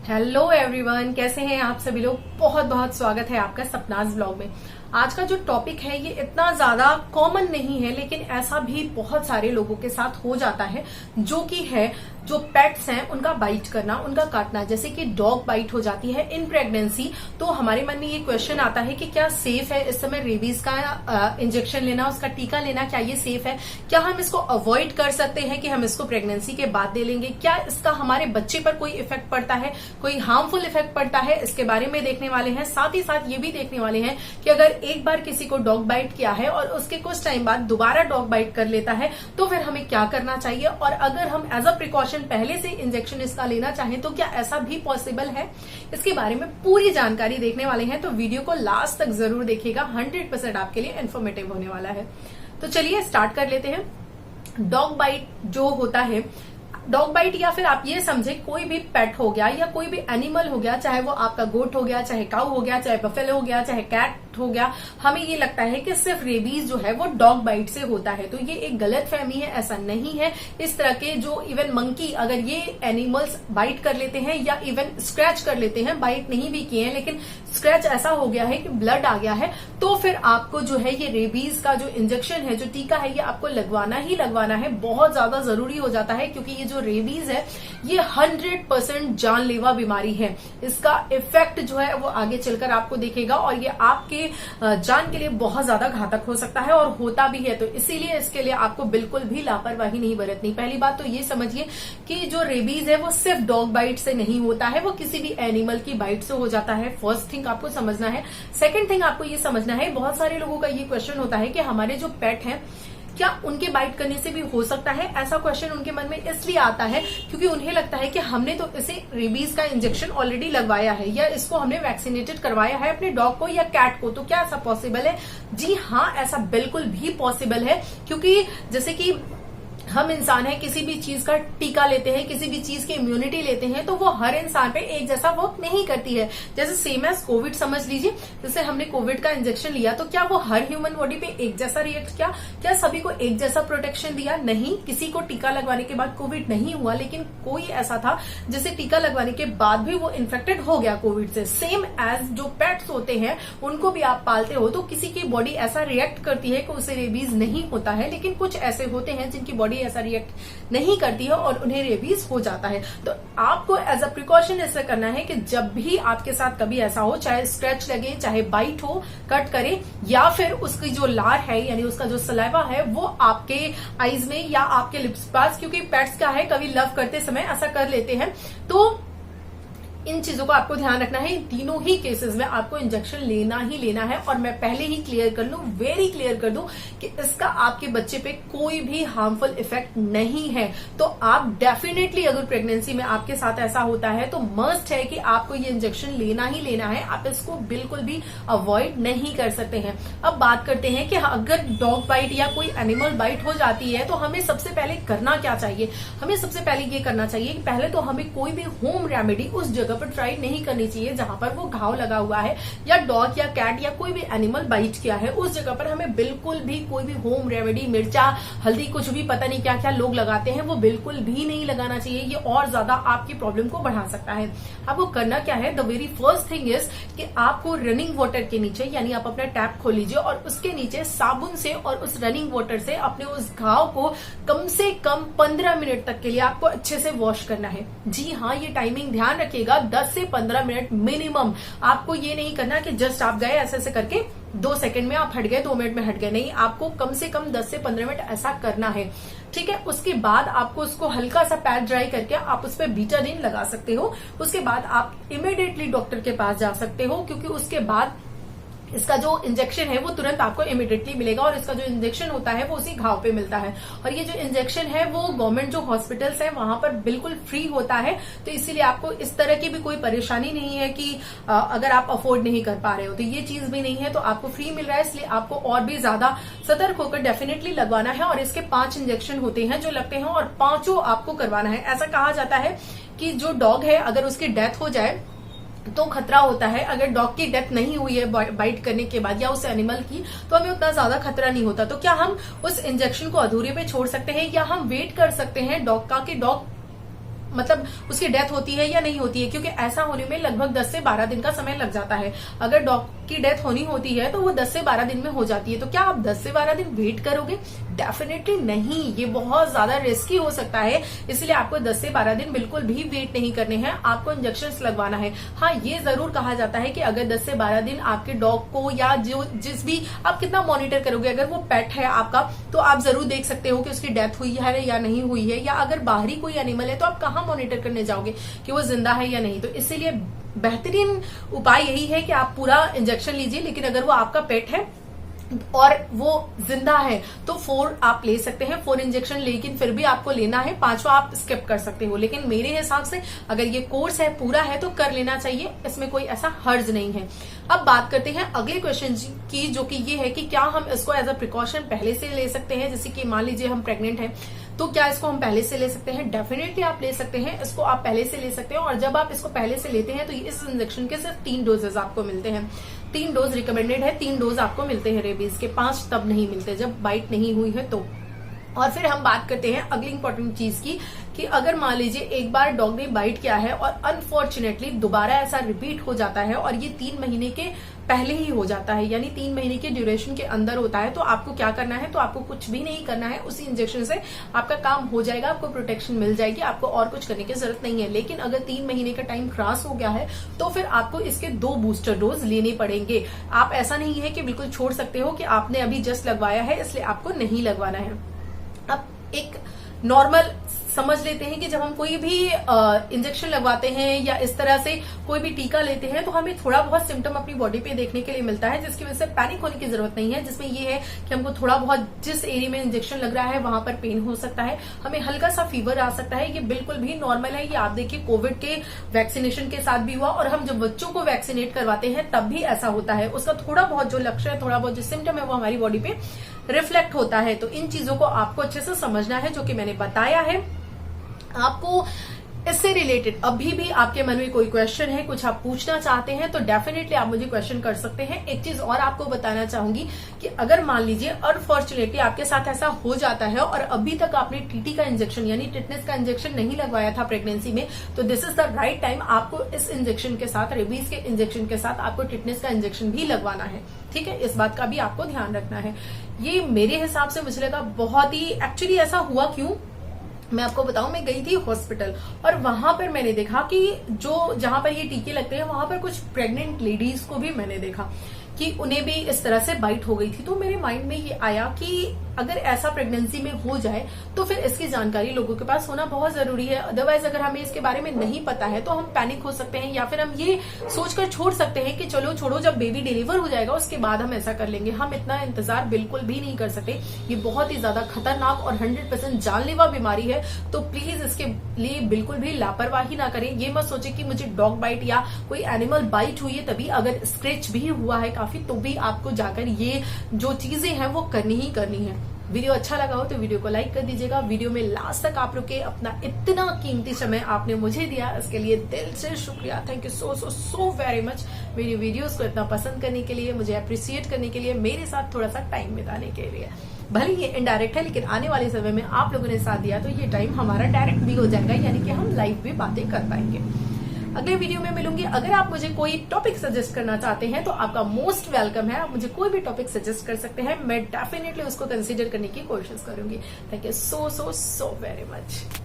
Hello everyone, कैसे हैं आप सभी लोग। बहुत बहुत स्वागत है आपका सपनाज ब्लॉग में। आज का जो टॉपिक है ये इतना ज्यादा कॉमन नहीं है, लेकिन ऐसा भी बहुत सारे लोगों के साथ हो जाता है, जो कि है जो पेट्स हैं उनका बाइट करना, उनका काटना। जैसे कि डॉग बाइट हो जाती है इन प्रेगनेंसी, तो हमारे मन में ये क्वेश्चन आता है कि क्या सेफ है इस समय रेबीज का इंजेक्शन लेना, उसका टीका लेना, क्या ये सेफ है? क्या हम इसको अवॉइड कर सकते हैं कि हम इसको प्रेगनेंसी के बाद ले लेंगे? क्या इसका हमारे बच्चे पर कोई इफेक्ट पड़ता है, कोई हार्मफुल इफेक्ट पड़ता है? इसके बारे में देखने वाले हैं। साथ ही साथ ये भी देखने वाले हैं कि अगर एक बार किसी को डॉग बाइट किया है और उसके कुछ टाइम बाद दोबारा डॉग बाइट कर लेता है तो फिर हमें क्या करना चाहिए, और अगर हम एज अ प्रिकॉशन पहले से इंजेक्शन इसका लेना चाहें तो क्या ऐसा भी पॉसिबल है? इसके बारे में पूरी जानकारी देखने वाले हैं, तो वीडियो को लास्ट तक जरूर देखिएगा। 100% आपके लिए इन्फॉर्मेटिव होने वाला है। तो चलिए स्टार्ट कर लेते हैं। डॉग बाइट जो होता है, डॉग बाइट या फिर आप ये समझे कोई भी पेट हो गया या कोई भी एनिमल हो गया, चाहे वो आपका गोट हो गया, चाहे काऊ हो गया, चाहे बफेलो हो गया, चाहे कैट हो गया, हमें ये लगता है कि सिर्फ रेबीज जो है वो डॉग बाइट से होता है। तो ये एक गलत फहमी है, ऐसा नहीं है। इस तरह के जो इवन मंकी, अगर ये एनिमल्स बाइट कर लेते हैं या इवन स्क्रैच कर लेते हैं, बाइट नहीं भी किए हैं लेकिन स्क्रैच ऐसा हो गया है कि ब्लड आ गया है, तो फिर आपको जो है ये रेबीज का जो इंजेक्शन है, जो टीका है, ये आपको लगवाना ही लगवाना है। बहुत ज्यादा जरूरी हो जाता है, क्योंकि ये जो रेबीज है ये 100% जानलेवा बीमारी है। इसका इफेक्ट जो है वो आगे चलकर आपको दिखेगा और ये आपके जान के लिए बहुत ज्यादा घातक हो सकता है और होता भी है। तो इसीलिए इसके लिए आपको बिल्कुल भी लापरवाही नहीं बरतनी। पहली बात तो ये समझिए कि जो रेबीज है वो सिर्फ डॉग बाइट से नहीं होता है, वो किसी भी एनिमल की बाइट से हो जाता है। फर्स्ट थिंग आपको समझना है। सेकंड थिंग आपको ये समझना है, बहुत सारे लोगों का ये क्वेश्चन होता है कि हमारे जो पेट हैं क्या उनके बाइट करने से भी हो सकता है? ऐसा क्वेश्चन उनके मन में इसलिए आता है क्योंकि उन्हें लगता है कि हमने तो इसे रेबीज का इंजेक्शन ऑलरेडी लगवाया है या इसको हमने वैक्सीनेटेड करवाया है अपने डॉग को या कैट को, तो क्या ऐसा पॉसिबल है? जी हाँ, ऐसा बिल्कुल भी पॉसिबल है। क्योंकि जैसे कि हम इंसान है, किसी भी चीज का टीका लेते हैं, किसी भी चीज की इम्यूनिटी लेते हैं, तो वो हर इंसान पे एक जैसा वर्क नहीं करती है। जैसे सेम एज कोविड समझ लीजिए, जैसे हमने कोविड का इंजेक्शन लिया तो क्या वो हर ह्यूमन बॉडी पे एक जैसा रिएक्ट किया? क्या सभी को एक जैसा प्रोटेक्शन दिया? नहीं। किसी को टीका लगवाने के बाद कोविड नहीं हुआ, लेकिन कोई ऐसा था जिसे टीका लगवाने के बाद भी वो इन्फेक्टेड हो गया कोविड से। सेम एज जो पेट्स होते हैं उनको भी आप पालते हो, तो किसी की बॉडी ऐसा रिएक्ट करती है कि उसे रेबीज नहीं होता है, लेकिन कुछ ऐसे होते हैं जिनकी बॉडी ऐसा रिएक्ट नहीं करती है और उन्हें रेबीज हो जाता है। तो आपको एज अ प्रिकॉशन ऐसा करना है कि जब भी आपके साथ कभी ऐसा हो, चाहे स्क्रैच लगे, चाहे बाइट हो, कट करे, या फिर उसकी जो लार है यानी उसका जो सलाइवा है वो आपके आईज में या आपके लिप्स पास, क्योंकि पेट्स क्या है कभी लव करते समय ऐसा कर लेते हैं, तो इन चीजों को आपको ध्यान रखना है। इन तीनों ही केसेस में आपको इंजेक्शन लेना ही लेना है। और मैं पहले ही क्लियर कर लूं, वेरी क्लियर कर दूं कि इसका आपके बच्चे पे कोई भी हार्मफुल इफेक्ट नहीं है। तो आप डेफिनेटली, अगर प्रेगनेंसी में आपके साथ ऐसा होता है तो मस्ट है कि आपको ये इंजेक्शन लेना ही लेना है। आप इसको बिल्कुल भी अवॉइड नहीं कर सकते हैं। अब बात करते हैं कि अगर डॉग बाइट या कोई एनिमल बाइट हो जाती है तो हमें सबसे पहले करना क्या चाहिए? हमें सबसे पहले ये करना चाहिए कि पहले तो हमें कोई भी होम रेमेडी उस जगह पर ट्राई नहीं करनी चाहिए जहां पर वो घाव लगा हुआ है, या डॉग या कैट या कोई भी एनिमल बाइट किया है उस जगह पर हमें बिल्कुल भी कोई भी होम रेमेडी, मिर्चा, हल्दी, कुछ भी पता नहीं क्या क्या लोग लगाते हैं, वो बिल्कुल भी नहीं लगाना चाहिए। ये और ज्यादा आपकी प्रॉब्लम को बढ़ा सकता है। आपको करना क्या है? The very first thing is कि आपको रनिंग वाटर के नीचे, यानी आप अपना टैप खोल लीजिए और उसके नीचे साबुन से और उस रनिंग वाटर से अपने उस घाव को कम से कम 15 मिनट तक के लिए आपको अच्छे से वॉश करना है। जी हाँ, ये टाइमिंग ध्यान रखिएगा, 10 से 15 मिनट मिनिमम। आपको ये नहीं करना कि जस्ट आप गए ऐसे ऐसे करके 2 सेकंड में आप हट गए, 2 मिनट में हट गए, नहीं। आपको कम से कम 10 से 15 मिनट ऐसा करना है, ठीक है। उसके बाद आपको उसको हल्का सा पैड ड्राई करके आप उस पर बीटाडीन लगा सकते हो। उसके बाद आप इमीडिएटली डॉक्टर के पास जा सकते हो, क्योंकि उसके बाद इसका जो इंजेक्शन है वो तुरंत आपको इमीडिएटली मिलेगा और इसका जो इंजेक्शन होता है वो उसी घाव पे मिलता है। और ये जो इंजेक्शन है वो गवर्नमेंट जो हॉस्पिटल्स है वहां पर बिल्कुल फ्री होता है। तो इसीलिए आपको इस तरह की भी कोई परेशानी नहीं है कि अगर आप अफोर्ड नहीं कर पा रहे हो, तो ये चीज भी नहीं है। तो आपको फ्री मिल रहा है, इसलिए आपको और भी ज्यादा सतर्क होकर डेफिनेटली लगवाना है। और इसके 5 इंजेक्शन होते हैं जो लगते हैं और 5 आपको करवाना है। ऐसा कहा जाता है कि जो डॉग है अगर उसकी डेथ हो जाए तो खतरा होता है, अगर डॉग की डेथ नहीं हुई है बाइट करने के बाद या उस एनिमल की, तो हमें उतना ज्यादा खतरा नहीं होता। तो क्या हम उस इंजेक्शन को अधूरे पे छोड़ सकते हैं या हम वेट कर सकते हैं डॉग का कि डॉग मतलब उसकी डेथ होती है या नहीं होती है, क्योंकि ऐसा होने में लगभग 10 से 12 दिन का समय लग जाता है। अगर डॉग की डेथ होनी होती है तो वो 10 से 12 दिन में हो जाती है। तो क्या आप 10 से 12 दिन वेट करोगे? डेफिनेटली नहीं, ये बहुत ज्यादा रिस्की हो सकता है। इसलिए आपको 10 से 12 दिन बिल्कुल भी वेट नहीं करने हैं, आपको इंजेक्शन लगवाना है। हाँ, ये जरूर कहा जाता है कि अगर 10 से 12 दिन आपके डॉग को या जो जिस भी आप कितना मॉनिटर करोगे, अगर वो पेट है आपका तो आप जरूर देख सकते हो कि उसकी डेथ हुई है या नहीं हुई है, या अगर बाहरी कोई एनिमल है तो आप कहाँ मॉनिटर करने जाओगे कि वो जिंदा है या नहीं। तो इसीलिए बेहतरीन उपाय यही है कि आप पूरा इंजेक्शन लीजिए। लेकिन अगर वो आपका पेट है और वो जिंदा है तो 4 आप ले सकते हैं, 4 इंजेक्शन, लेकिन फिर भी आपको लेना है, 5वां आप स्किप कर सकते हो। लेकिन मेरे हिसाब से अगर ये कोर्स है पूरा है तो कर लेना चाहिए, इसमें कोई ऐसा हर्ज नहीं है। अब बात करते हैं अगले क्वेश्चन की, जो कि ये है कि क्या हम इसको एज अ प्रिकॉशन पहले से ले सकते हैं। जैसे कि मान लीजिए हम प्रेग्नेंट हैं तो क्या इसको हम पहले से ले सकते हैं? डेफिनेटली आप ले सकते हैं, इसको आप पहले से ले सकते हैं। और जब आप इसको पहले से लेते हैं तो इस इंजेक्शन के सिर्फ 3 डोजेज आपको मिलते हैं। 3 डोज रिकमेंडेड है, 3 डोज आपको मिलते हैं रेबीज के, 5 तब नहीं मिलते जब बाइट नहीं हुई है तो। और फिर हम बात करते हैं अगली इंपॉर्टेंट चीज की कि अगर मान लीजिए एक बार डॉग ने बाइट किया है और अनफॉर्चुनेटली दोबारा ऐसा रिपीट हो जाता है और ये 3 महीने के पहले ही हो जाता है, यानी 3 महीने के ड्यूरेशन के अंदर होता है, तो आपको क्या करना है? तो आपको कुछ भी नहीं करना है, उसी इंजेक्शन से आपका काम हो जाएगा, आपको प्रोटेक्शन मिल जाएगी, आपको और कुछ करने की जरूरत नहीं है। लेकिन अगर 3 महीने का टाइम क्रॉस हो गया है तो फिर आपको इसके 2 बूस्टर डोज लेने पड़ेंगे। आप ऐसा नहीं है कि बिल्कुल छोड़ सकते हो कि आपने अभी जस्ट लगवाया है इसलिए आपको नहीं लगवाना है। अब एक नॉर्मल समझ लेते हैं कि जब हम कोई भी इंजेक्शन लगवाते हैं या इस तरह से कोई भी टीका लेते हैं तो हमें थोड़ा बहुत सिम्टम अपनी बॉडी पे देखने के लिए मिलता है, जिसकी वजह से पैनिक होने की जरूरत नहीं है। जिसमें ये है कि हमको थोड़ा बहुत जिस एरिया में इंजेक्शन लग रहा है वहां पर पेन हो सकता है, हमें हल्का सा फीवर आ सकता है, ये बिल्कुल भी नॉर्मल है। ये आप देखिए कोविड के वैक्सीनेशन के साथ भी हुआ, और हम जब बच्चों को वैक्सीनेट करवाते हैं तब भी ऐसा होता है। उसका थोड़ा बहुत जो लक्षण है, थोड़ा बहुत जो सिम्टम है वो हमारी बॉडी पे रिफ्लेक्ट होता है। तो इन चीजों को आपको अच्छे से समझना है, जो कि मैंने बताया है। आपको इससे रिलेटेड अभी भी आपके मन में कोई क्वेश्चन है, कुछ आप पूछना चाहते हैं तो डेफिनेटली आप मुझे क्वेश्चन कर सकते हैं। एक चीज और आपको बताना चाहूंगी कि अगर मान लीजिए अनफॉर्चुनेटली आपके साथ ऐसा हो जाता है और अभी तक आपने टीटी का इंजेक्शन यानी टिटनेस का इंजेक्शन नहीं लगवाया था प्रेगनेंसी में, तो this is the right time आपको इस इंजेक्शन के साथ, रेबीज के इंजेक्शन के साथ आपको टिटनेस का इंजेक्शन भी लगवाना है। ठीक है, इस बात का भी आपको ध्यान रखना है। ये मेरे हिसाब से मुझे लगा बहुत ही, एक्चुअली ऐसा हुआ क्यों मैं आपको बताऊं, मैं गई थी हॉस्पिटल और वहां पर मैंने देखा कि जहां पर ये टीके लगते हैं वहां पर कुछ प्रेग्नेंट लेडीज को भी मैंने देखा कि उन्हें भी इस तरह से बाइट हो गई थी। तो मेरे माइंड में ये आया कि अगर ऐसा प्रेगनेंसी में हो जाए तो फिर इसकी जानकारी लोगों के पास होना बहुत जरूरी है। अदरवाइज अगर हमें इसके बारे में नहीं पता है तो हम पैनिक हो सकते हैं, या फिर हम ये सोचकर छोड़ सकते हैं कि चलो छोड़ो, जब बेबी डिलीवर हो जाएगा उसके बाद हम ऐसा कर लेंगे। हम इतना इंतजार बिल्कुल भी नहीं कर सकते। ये बहुत ही ज्यादा खतरनाक और 100% जानलेवा बीमारी है। तो प्लीज इसके लिए बिल्कुल भी लापरवाही ना करें। ये मत सोचे कि मुझे डॉग बाइट या कोई एनिमल बाइट हुई है तभी, अगर स्क्रैच भी हुआ है काफी तो भी आपको जाकर ये जो चीजें हैं वो करनी ही करनी है। वीडियो अच्छा लगा हो तो वीडियो को लाइक कर दीजिएगा। वीडियो में लास्ट तक आप रुके, अपना इतना कीमती समय आपने मुझे दिया, इसके लिए दिल से शुक्रिया। Thank you so very much. मेरी वीडियोस को इतना पसंद करने के लिए, मुझे अप्रिशिएट करने के लिए, मेरे साथ थोड़ा सा टाइम बिताने के लिए। भले ये इनडायरेक्ट है लेकिन आने वाले समय में आप लोगों ने साथ दिया तो ये टाइम हमारा डायरेक्ट भी हो जाएगा, यानी कि हम लाइव भी बातें कर पाएंगे। अगले वीडियो में मिलूंगी। अगर आप मुझे कोई टॉपिक सजेस्ट करना चाहते हैं तो आपका मोस्ट वेलकम है। आप मुझे कोई भी टॉपिक सजेस्ट कर सकते हैं, मैं डेफिनेटली उसको कंसीडर करने की कोशिश करूंगी। Thank you so very much.